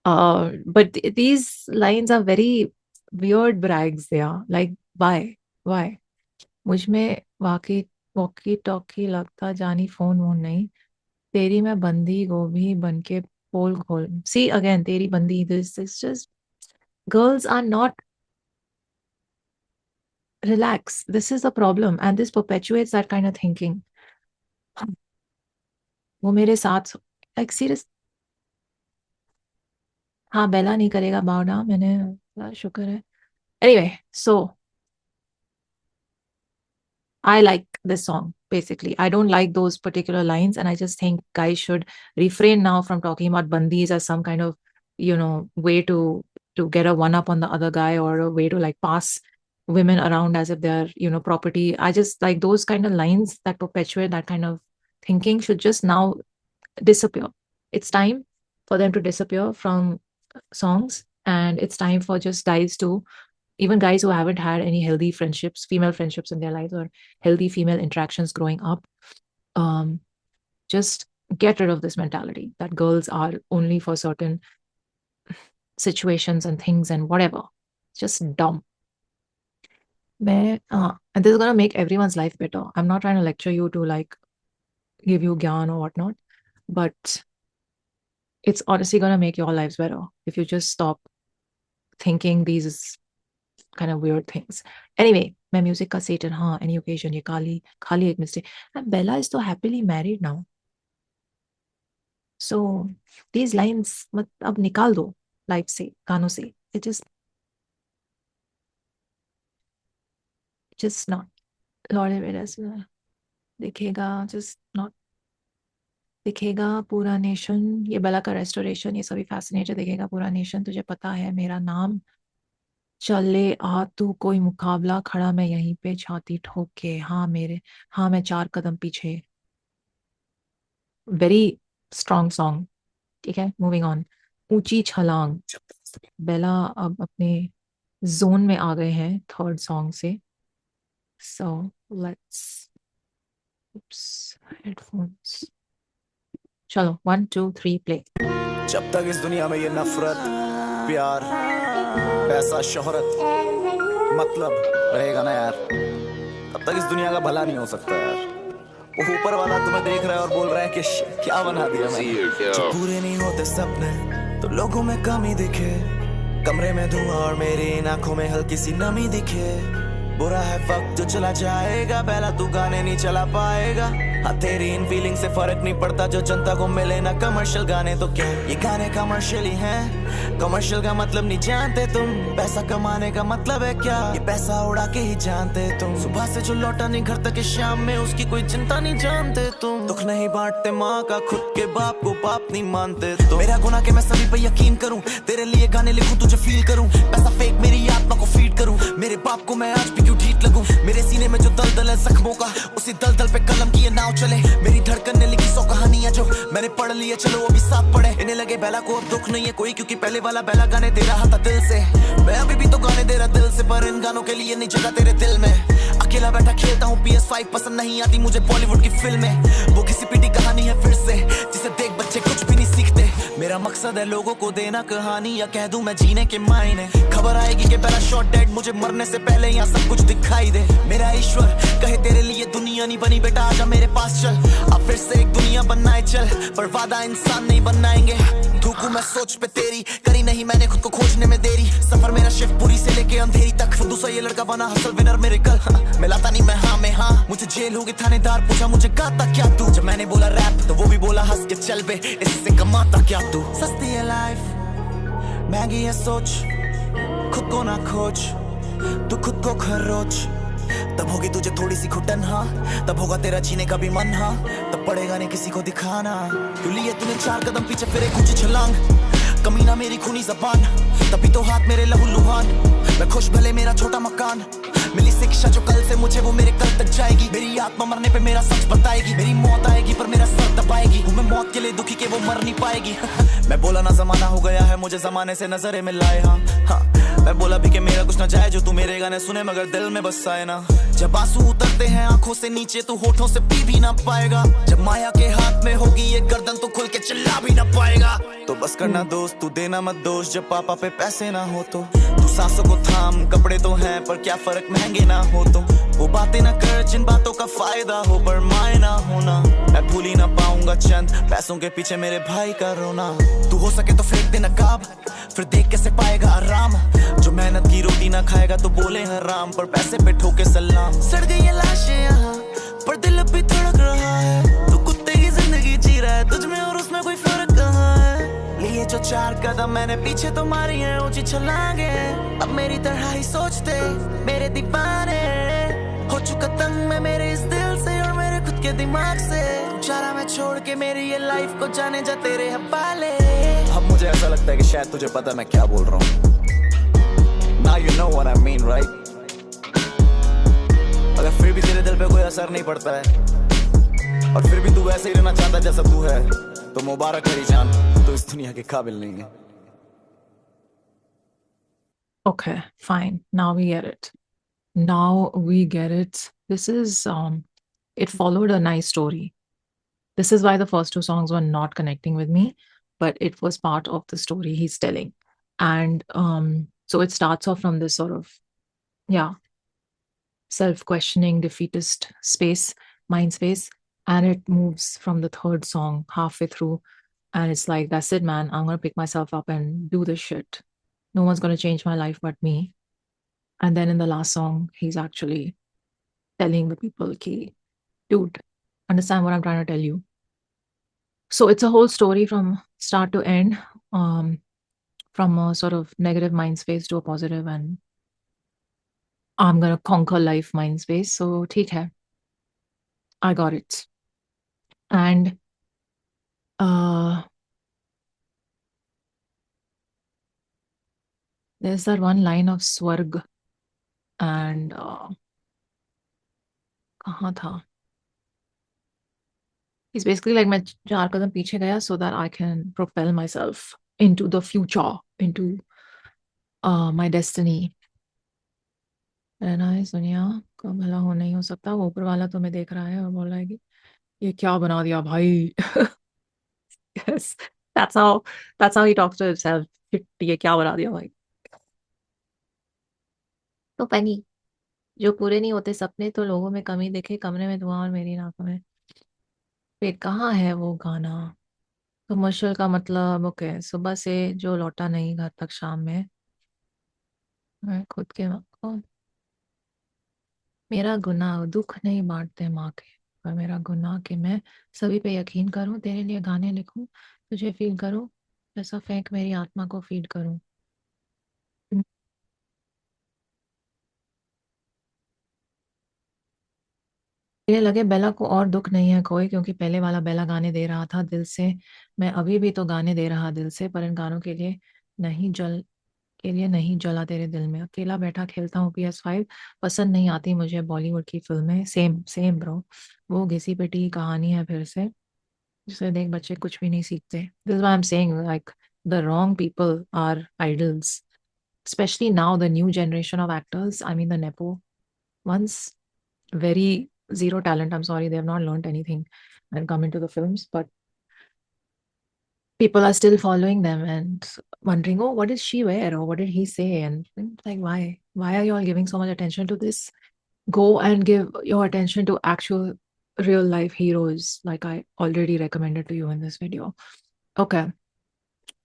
But these lines are very weird brags. They are like, why? Why? मुझ में वाकई वॉकी टॉकी लगता जानी फोन वोन नहीं. तेरी मैं बंदी गोभी बन के पोल खोल. See again, तेरी बंदी. This is just, girls are not, relax. This is the problem, and this perpetuates that kind of thinking. वो मेरे साथ like serious. हाँ, बेला नहीं करेगा बावड़ा, मैंने शुक्र है. Anyway, so I like this song, basically. I don't like those particular lines, and I just think guys should refrain now from talking about bandis as some kind of way to get a one up on the other guy, or a way to like pass women around as if they're property. I just like those kind of lines that perpetuate that kind of thinking should just now disappear. It's time for them to disappear from songs, and it's time for just guys to, even guys who haven't had any healthy friendships, female friendships in their lives, or healthy female interactions growing up, just get rid of this mentality that girls are only for certain situations and things and whatever. It's just dumb. And this is going to make everyone's life better. I'm not trying to lecture you to like give you gyan or whatnot, but it's honestly going to make your lives better if you just stop thinking these kind of weird things. Anyway, मैं music का Satan, हाँ, any occasion, ये खाली एक mistake. And Bella is so happily married now. So these lines अब निकाल दो life से, गानों से. It just not. Lord of it दिखेगा, just not. दिखेगा पूरा नेशन, ये बेला का रेस्टोरेशन, ये सभी फैसिनेटेड दिखेगा पूरा नेशन. तुझे पता है मेरा नाम, चले आ तू कोई मुकाबला, खड़ा मैं यहीं पे छाती ठोक के, हाँ मैं 4 कदम पीछे. Very strong song. ठीक है, मूविंग ऑन. ऊंची छलांग. बेला अब अपने जोन में आ गए हैं थर्ड सॉन्ग से. So let's headphones. चलो 1 2 3 प्ले. जब तक इस दुनिया में ये नफरत, प्यार, पैसा, शोहरत, मतलब रहेगा ना यार, तब तक इस दुनिया का भला नहीं हो सकता यार. वो ऊपर वाला तुम्हें देख रहा है और बोल रहा है कि क्या बना दिया मैंने. जब पूरे नहीं होते सपने तो लोगों में कमी दिखे, कमरे में धुआं और मेरी इन आंखों में हल्की सी नमी दिखे. बुरा है वक्त जो चला जाएगा, पहला तू गाने नहीं चला पाएगा. हाँ तेरी इन फीलिंग से फर्क नहीं पड़ता जो जनता को मिले ना कमर्शियल गाने. तो क्या ये गाने कमर्शियल ही हैं? कमर्शियल का मतलब नहीं जानते तुम. पैसा कमाने का मतलब है क्या? ये पैसा उड़ा के ही जानते तुम. सुबह से जो लौटा नहीं घर तक शाम में उसकी कोई चिंता नहीं जानते तुम. दुख नहीं बांटते माँ का, खुद के बाप को बाप नहीं मानते तुम. मेरा गुनाह के मैं सभी पे यकीन करूं, तेरे लिए गाने लिखूं तुझे फील करूं. पैसा फेक मेरी आत्मा को फीड करूं, मेरे बाप को मैं आज भी क्यों ढीठ लगूं. मेरे सीने में जो दलदल है जख्मों का, उसी दलदल पे कलम की ये नाव चले. मेरी धड़कन ने लिखी 100 कहानियां जो मैंने पढ़ ली है, चलो वो भी साथ पढ़े. इन्हें लगे बेला को अब दुख नहीं है कोई, क्योंकि पहले वाला बेला गाने दे रहा था दिल से. मैं अभी भी तो गाने दे रहा दिल से, पर इन गानों के लिए नहीं जगह तेरे दिल में. अकेला बैठा खेलता हूँ PS5, पसंद नहीं आती मुझे बॉलीवुड की फिल्में. वो किसी पीटी कहानी है फिर से, जिसे देख बच्चे कुछ भी नहीं सीखते. मेरा मकसद है लोगों को देना कहानी, या कह दूं मैं जीने के मायने. खबर आएगी कि पहला शॉट डेड, मुझे मरने से पहले यहाँ सब कुछ दिखाई दे. मेरा ईश्वर कहे तेरे लिए दुनिया नहीं बनी बेटा, आजा मेरे पास चल. अब फिर से एक दुनिया बनना है चल, पर वादा इंसान नहीं बनाएंगे. थूकूं मैं सोच पे तेरी, करी नहीं मैंने खुद को खोजने में देरी. सफर मेरा शिफ्ट पूरी से लेके अंधेरी तक, फिर दूसरा ये लड़का बना हसल विनर मेरे कल. मिलाता नहीं मैं हाँ में हाँ, मुझे जेल होगी थानेदार पूछा मुझे गाता क्या तू. जब मैंने बोला रैप तो वो भी बोला हंस के चल बे, इससे कमाता क्या तू. सस्ती है लाइफ, महंगी है सोच, खुद को ना खोज, तू खुद को खरोच. तब होगी तुझे थोड़ी सी घुटन हाँ, तब होगा तेरा जीने का भी मन हाँ, तब पड़ेगा नहीं किसी को दिखाना. क्यों लिए तूने 4 कदम पीछे फिर एक ऊंची छलांग. कमीना मेरी खूनी जबान, तभी तो हाथ मेरे लहू लुहान. मैं खुश भले मेरा छोटा मकान, मिली शिक्षा जो कल से मुझे वो मेरे कल तक जाएगी. मेरी आत्मा मरने पे मेरा सच बताएगी, मेरी मौत आएगी पर मेरा सर दबाएगी. हूँ मैं मौत के लिए दुखी के वो मर नहीं पाएगी. मैं बोला ना जमाना हो गया है, मुझे जमाने से नजरें मिलाए हाँ. मैं बोला भी कि मेरा कुछ ना जाए, जो तू मेरे गाने सुने मगर दिल में बस आए ना. जब आंसू उतरते हैं आंखों से नीचे तो होठों से पी भी ना पाएगा. जब माया के हाथ में होगी ये गर्दन तो खुल के चिल्ला भी ना पाएगा. तो बस करना दोस्त, तू देना मत दोष, जब पापा पे पैसे ना हो तो. तू सांसों को थाम, कपड़े तो हैं पर क्या फर्क महंगे ना हो तो. वो बातें ना कर जिन बातों का फायदा हो पर मायना ना होना. मैं भूल ही ना पाऊंगा चंद पैसों के पीछे मेरे भाई का रोना. तू हो सके तो फेंक दे नकाब, फिर देख कैसे पाएगा आराम. जो मेहनत की रोटी ना खाएगा तो बोले हराम, पर पैसे पे ठोके सलाम. सड़ गई ये लाशें यहाँ पर दिल अब भी धड़क रहा है. तू कुत्ते की जिंदगी जी रहा है, तुझ में और उसमें कोई फर्क कहाँ है. लिए जो 4 कदम मैंने पीछे तो मारी है ऊंची छलांगे. अब मेरी तरह ही सोचते मेरे दीवाने, हो चुका तंग मैं मेरे इस दिल से और मेरे खुद खुद के दिमाग से। तू चाह रहा मैं छोड़ के मेरी ये लाइफ को जाने जा तेरे हवाले। अब मुझे ऐसा लगता है कि शायद तुझे पता मैं क्या बोल रहा हूँ। Now you know what I mean, right? अगर फिर भी तेरे दिल पे कोई असर नहीं पड़ता है और फिर भी तू वैसे ही रहना चाहता जैसा तू है, तो मुबारक मेरी जान, तू इस दुनिया के काबिल नहीं है। Okay, fine. Now we get it. Now we get it. This is it followed a nice story. This is why the first two songs were not connecting with me, but it was part of the story he's telling. And so it starts off from this sort of, yeah, self-questioning, defeatist space, mind space, and it moves from the third song halfway through, and it's like, that's it, man. I'm gonna pick myself up and do this shit. No one's gonna change my life but me. And then in the last song, he's actually telling the people, "Ki, dude, understand what I'm trying to tell you." So it's a whole story from start to end, from a sort of negative mind space to a positive, and I'm gonna conquer life mind space. So ठीक है, I got it. And there's that one line of Swarg, and कहाँ था? He's basically like मैं 4 कदम पीछे गया so that I can propel myself into the future, into my destiny. रहना इस दुनिया का भला हो नहीं हो सकता, वो ऊपर वाला तुम्हें देख रहा है और बोल रहा है कि ये क्या बना दिया भाई. Yes, that's how he talks to himself. ये क्या बना दिया भाई. तो फनी, जो पूरे नहीं होते सपने तो लोगों में कमी दिखे, कमरे में धुआं और मेरी नाकों में. फिर कहाँ है वो गाना? कमर्शियल का मतलब, ओके, सुबह से जो लौटा नहीं घर तक शाम में, मैं खुद के कौन, मेरा गुनाह दुख नहीं बांटते माँ के, पर मेरा गुनाह कि मैं सभी पे यकीन करूं, तेरे लिए गाने लिखूं, तुझे फील करूं, ऐसा फेंक मेरी आत्मा को फीड करूं. मुझे लगे बेला को और दुख नहीं है कोई, क्योंकि पहले वाला बेला गाने दे रहा था दिल से, मैं अभी भी तो गाने दे रहा दिल से, पर इन गानों के लिए नहीं जला तेरे दिल में. अकेला बैठा खेलता हूँ PS5, पसंद नहीं आती मुझे बॉलीवुड की फिल्में. सेम सेम ब्रो, वो घिसी पिटी की कहानी है फिर से, जिसे देख बच्चे कुछ भी नहीं सीखते. This why I am saying, like, the wrong people are idols, especially now the new generation of actors, I mean the nepo ones, very zero talent. I'm sorry, they have not learned anything and come into the films, but people are still following them and wondering, oh, what did she wear or what did he say? And it's like, why are you all giving so much attention to this? Go and give your attention to actual real life heroes, like I already recommended to you in this video. Okay,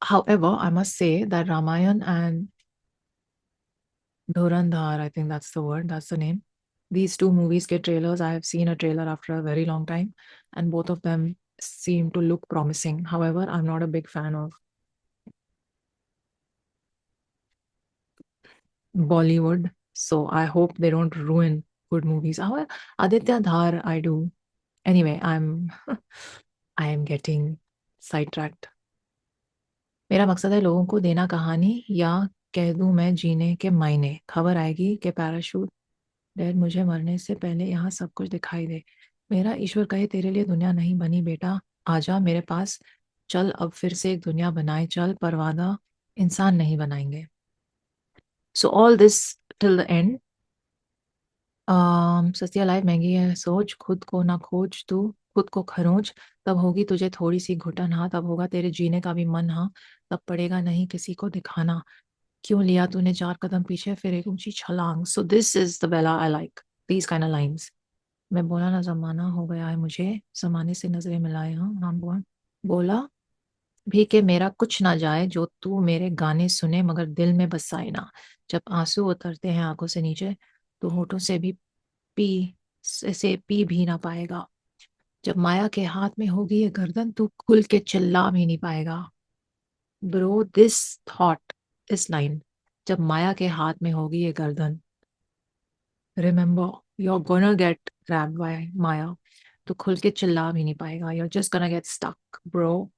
however, I must say that Ramayan and Dhurandhar, I think that's the word, that's the name. These two movies get trailers. I have seen a trailer after a very long time, and both of them seem to look promising. However, I'm not a big fan of Bollywood, so I hope they don't ruin good movies. However, Aditya Dhar, I do. Anyway, I am getting sidetracked. मेरा मकसद है लोगों को देना कहानी, या कह दूं मैं जीने के मायने. खबर आएगी कि पैराशूट डैड मुझे मरने से पहले यहाँ सब कुछ दिखाई दे. मेरा ईश्वर कहे तेरे लिए दुनिया नहीं बनी बेटा, आजा मेरे पास, चल अब फिर से एक दुनिया बनाए चल, पर वादा इंसान नहीं बनाएंगे. So all this till the end. सस्ती लाइफ महंगी है सोच, खुद को ना खोज तू, खुद को खरोच, तब होगी तुझे थोड़ी सी घुटन, हाँ तब होगा तेरे जीने का भी मन, हाँ तब पड़ेगा नहीं किसी को दिखाना, क्यों लिया तूने 4 कदम पीछे फिर एक ऊंची छलांग. So this is the Bela I like, these kind of lines. मैं बोला ना जमाना हो गया है मुझे, जमाने से नजरें मिलाए, हाँ हाँ बोला भी कि मेरा कुछ ना जाए, जो तू मेरे गाने सुने मगर दिल में बसाए ना. जब आंसू उतरते हैं आंखों से नीचे, तो होठों से भी पी से पी भी ना पाएगा. जब माया के हाथ में होगी ये गर्दन, तू खुल के चिल्ला भी नहीं पाएगा. Bro, this thought, this line, जब माया के हाथ में होगी ये गर्दन, remember, you're gonna get grabbed by Maya. तो खुल के चिल्ला भी नहीं पाएगा. You're just gonna get stuck, bro.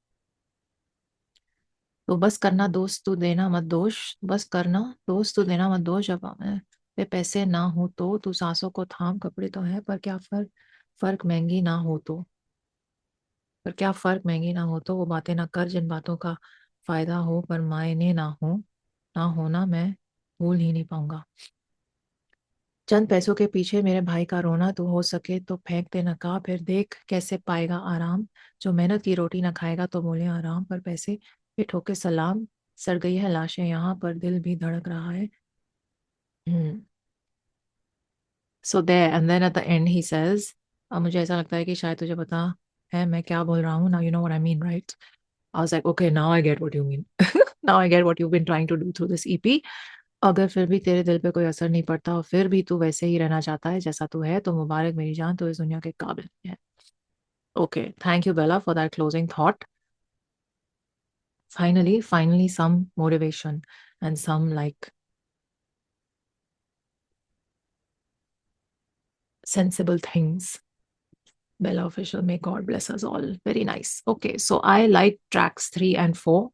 तो बस करना दोस्त तू देना मत दोष. बस करना दोस्त तू देना मत दोष. जब हमें पे पैसे ना हो तो तू सांसों को थाम. कपड़े तो है पर क्या फर्क. फर्क महंगी ना हो तो. पर क्या फर्क महंगी ना हो तो. वो बातें ना कर जिन बातों का फायदा हो पर मायने ना हो. ना होना मैं भूल ही नहीं पाऊंगा. चंद पैसों के पीछे मेरे भाई का रोना. तू हो सके तो फेंक दे नकाब. फिर देख कैसे पाएगा आराम. जो मेहनत की रोटी ना खाएगा तो बोले आराम. पर पैसे पे ठोके सलाम. सड़ गई है लाशें यहाँ पर दिल भी धड़क रहा है. So there and then at the end he says. अब मुझे ऐसा लगता है कि शायद तुझे पता है मैं क्या बोल रहा हूँ. Now you know what I mean right. I was like okay now I get what you mean. Now I get what you been trying to do through this EP. अगर फिर भी तेरे दिल पे कोई असर नहीं पड़ता और फिर भी तू वैसे ही रहना चाहता है जैसा तू है तो मुबारक मेरी जान. तो इस दुनिया के काबिल नहीं है. Okay thank you Bela for that closing thought. Finally some motivation and some like sensible things. Bella Official, may God bless us all. Very nice. Okay, so I like tracks 3 and 4,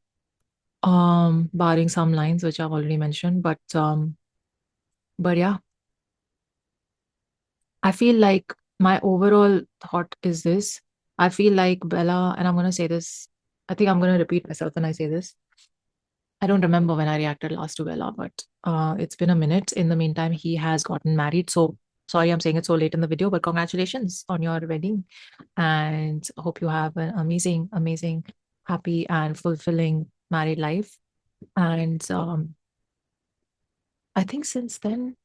barring some lines which I've already mentioned, but yeah, I feel like my overall thought is this. I feel like Bella, and I'm gonna say this, I think I'm gonna repeat myself when I say this. I don't remember when I reacted last to Bella, but it's been a minute. In the meantime, he has gotten married. So sorry I'm saying it so late in the video, but congratulations on your wedding. And hope you have an amazing, happy and fulfilling married life. And I think since then,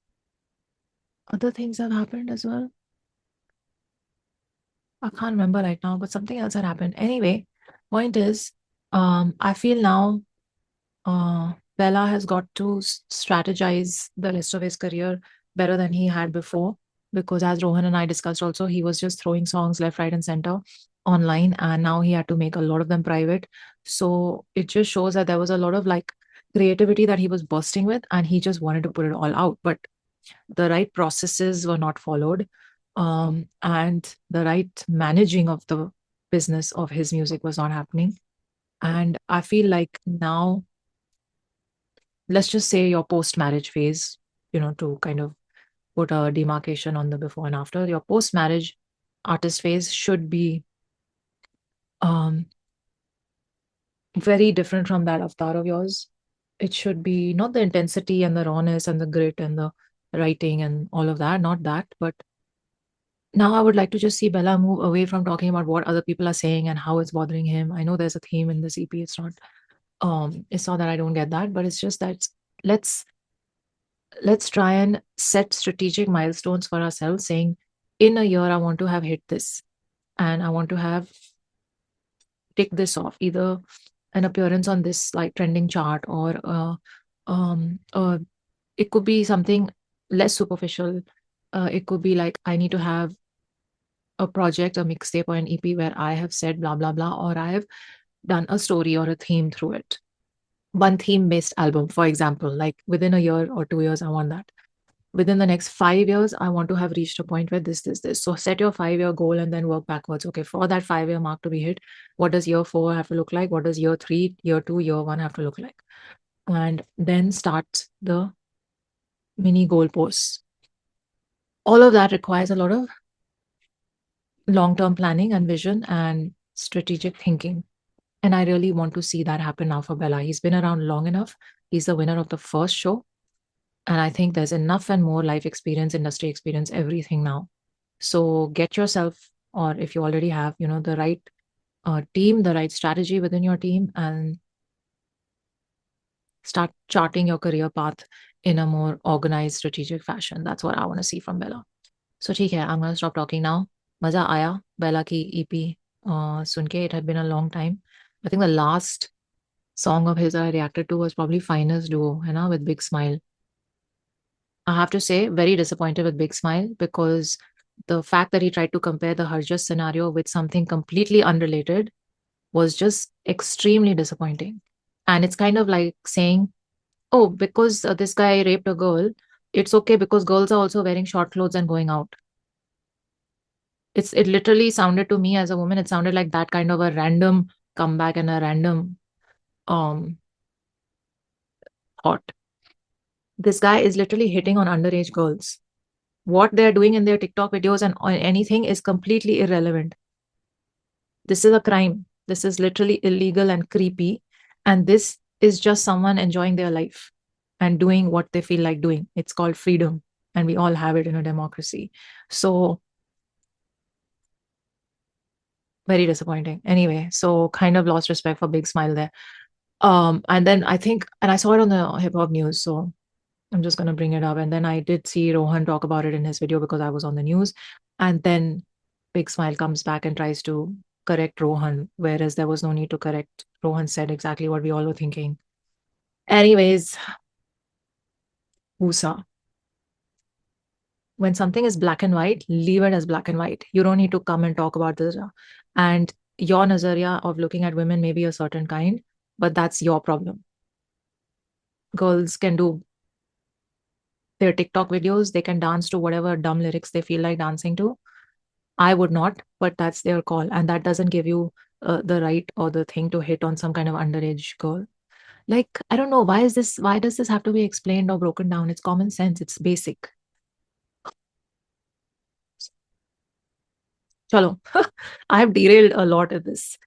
other things have happened as well. I can't remember right now, but something else had happened. Anyway, point is, I feel now Bella has got to strategize the rest of his career better than he had before. Because as Rohan and I discussed also, he was just throwing songs left, right, and center online, and now he had to make a lot of them private. So it just shows that there was a lot of like creativity that he was bursting with, and he just wanted to put it all out. But the right processes were not followed, and the right managing of the business of his music was not happening. And I feel like now, let's just say your post-marriage phase, to kind of put a demarcation on the before and after, your post-marriage artist phase should be um, very different from that avatar of yours. It should be not the intensity and the rawness and the grit and the writing and all of that, not that, but now I would like to just see Bella move away from talking about what other people are saying and how it's bothering him. I know there's a theme in this EP. It's not that I don't get that, but it's just that let's try and set strategic milestones for ourselves, saying in a year I want to have hit this and I want to have tick this off, either an appearance on this like trending chart or it could be something less superficial. It could be like I need to have a project, a mixtape or an EP where I have said blah blah blah, or I have done a story or a theme through it. One theme based album, for example, like within a year or 2 years, I want that. Within the next 5 years, I want to have reached a point where this. So set your 5-year goal and then work backwards. Okay, for that 5-year mark to be hit, what does year 4 have to look like? What does year 3, year 2, year 1 have to look like? And then start the mini goalposts. All of that requires a lot of long-term planning and vision and strategic thinking. And I really want to see that happen now for Bella. He's been around long enough. He's the winner of the first show. And I think there's enough and more life experience, industry experience, everything now. So get yourself, or if you already have, the right team, the right strategy within your team, and start charting your career path in a more organized, strategic fashion. That's what I want to see from Bella. So ठीक है, I'm gonna stop talking now. मजा आया Bella की EP सुन के. It had been a long time. I think the last song of his I reacted to was probably Finest Duo, with Big Smile. I have to say, very disappointed with Big Smile, because the fact that he tried to compare the Harjas scenario with something completely unrelated was just extremely disappointing. And it's kind of like saying, oh, because this guy raped a girl, it's okay because girls are also wearing short clothes and going out. it literally sounded to me as a woman, it sounded like that kind of a random comeback and a random thought. This guy is literally hitting on underage girls. What they're doing in their TikTok videos and anything is completely irrelevant. This is a crime. This is literally illegal and creepy. And this is just someone enjoying their life and doing what they feel like doing. It's called freedom. And we all have it in a democracy. So very disappointing. Anyway, so kind of lost respect for Big Smile there. And then I think, and I saw it on the hip hop news, so I'm just going to bring it up. And then I did see Rohan talk about it in his video because I was on the news. And then Big Smile comes back and tries to correct Rohan, whereas there was no need to correct. Rohan said exactly what we all were thinking. Anyways, Wusa. When something is black and white, leave it as black and white. You don't need to come and talk about this. And your nazariya of looking at women may be a certain kind, but that's your problem. Girls can do their TikTok videos. They can dance to whatever dumb lyrics they feel like dancing to. I would not, but that's their call. And that doesn't give you the right or the thing to hit on some kind of underage girl. Like, I don't know, why does this have to be explained or broken down? It's common sense. It's basic. Chalo, I have derailed a lot of this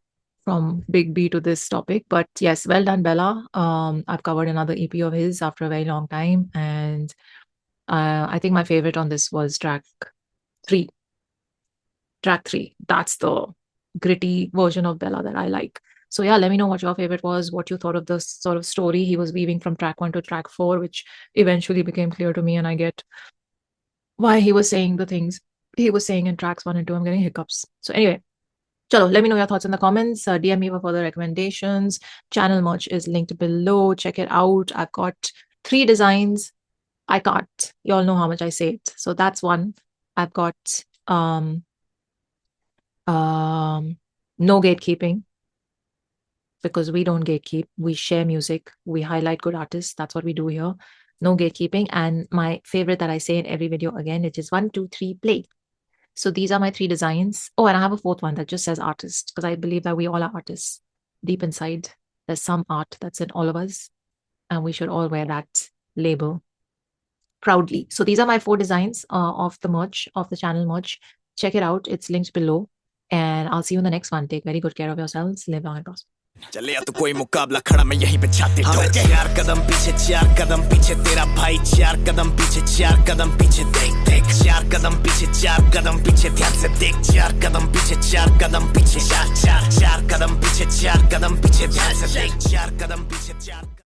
from Big B to this topic, but yes, well done, Bella. I've covered another EP of his after a very long time, and I think my favorite on this was track 3. Track 3. That's the gritty version of Bella that I like. So yeah, let me know what your favorite was, what you thought of the sort of story he was weaving from track 1 to track 4, which eventually became clear to me, and I get why he was saying the things he was saying in tracks 1 and 2. I'm getting hiccups. So anyway, chalo, let me know your thoughts in the comments. DM me for further recommendations. Channel merch is linked below. Check it out. I've got 3 designs. I can't. You all know how much I say it. So that's one. I've got no gatekeeping, because we don't gatekeep. We share music. We highlight good artists. That's what we do here. No gatekeeping. And my favorite that I say in every video again, it is 1, 2, 3, play. So these are my 3 designs. Oh, and I have a 4th one that just says artist, because I believe that we all are artists. Deep inside, there's some art that's in all of us, and we should all wear that label proudly. So these are my 4 designs of the merch, of the channel merch. Check it out. It's linked below. And I'll see you in the next one. Take very good care of yourselves. Live long and prosper. चले तो कोई मुकाबला खड़ा मैं यहीं पे छाती ठोक 4 कदम पीछे 4 कदम पीछे तेरा भाई 4 कदम पीछे 4 कदम पीछे देख देख 4 कदम पीछे 4 कदम पीछे ध्यान से देख 4 कदम पीछे 4 कदम पीछे 4 4 4 कदम पीछे 4 कदम पीछे ध्यान से देख 4 कदम पीछे 4